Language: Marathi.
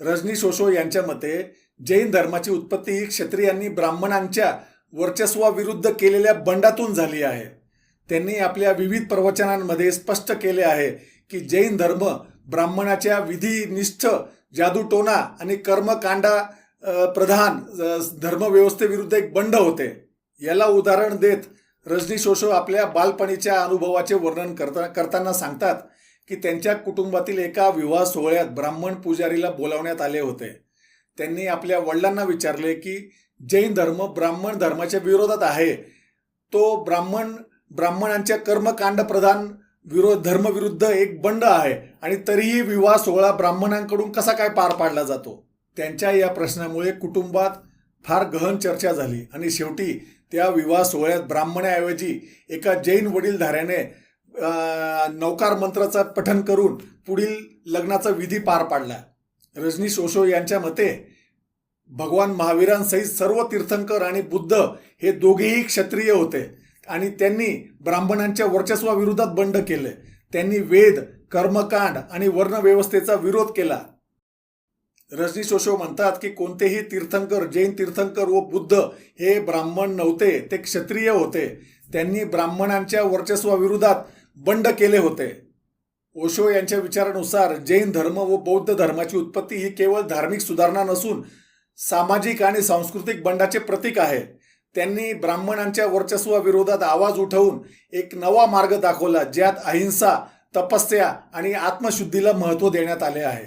रजनीश ओशो यांच्या मते जैन धर्माची उत्पत्ती ही क्षत्रियांनी ब्राह्मणांच्या वर्चस्वाविरुद्ध केलेल्या बंडातून झाली आहे. त्यांनी आपल्या विविध प्रवचनांमध्ये स्पष्ट केले आहे की जैन धर्म ब्राह्मणाच्या विधिनिष्ठ जादूटोणा आणि कर्मकांडा प्रधान धर्मव्यवस्थेविरुद्ध एक बंड होते. याला उदाहरण देत रजनीश ओशो आपल्या बालपणीच्या अनुभवाचे वर्णन करताना सांगतात की त्यांच्या कुटुंबातील एका विवाह सोहळ्यात ब्राह्मण पुजारीला बोलावण्यात आले होते. त्यांनी आपल्या वडिलांना विचारले की जैन धर्म ब्राह्मण धर्माच्या विरोधात आहे. तो ब्राह्मणांच्या कर्मकांड प्रधान धर्मविरुद्ध एक बंड आहे आणि तरीही विवाह सोहळा ब्राह्मणांकडून कसा काय पार पाडला जातो. त्यांच्या या प्रश्नामुळे कुटुंबात फार गहन चर्चा झाली आणि शेवटी त्या विवाह सोहळ्यात ब्राह्मणाऐवजी एका जैन वडीलधाऱ्याने नौकार मंत्राचा पठण करून पुढील लग्नाचा विधी पार पाडला. रजनीश ओशो यांच्या मते भगवान महावीरांसहित सर्व तीर्थंकर आणि बुद्ध हे दोघेही क्षत्रिय होते आणि त्यांनी ब्राह्मणांच्या वर्चस्वाविरोधात बंड केले. त्यांनी वेद, कर्मकांड आणि वर्णव्यवस्थेचा विरोध केला. रजनीश ओशो म्हणतात की कोणतेही तीर्थंकर, जैन तीर्थंकर व बुद्ध हे ब्राह्मण नव्हते, ते क्षत्रिय होते. त्यांनी ब्राह्मणांच्या वर्चस्वाविरोधात बंड केले होते. ओशो यांच्या विचारानुसार जैन धर्म व बौद्ध धर्माची उत्पत्ती ही केवळ धार्मिक सुधारणा नसून सामाजिक आणि सांस्कृतिक बंडाचे प्रतीक आहे. त्यांनी ब्राह्मणांच्या वर्चस्वाविरोधात आवाज उठवून एक नवा मार्ग दाखवला, ज्यात अहिंसा, तपस्या आणि आत्मशुद्धीला महत्त्व देण्यात आले आहे.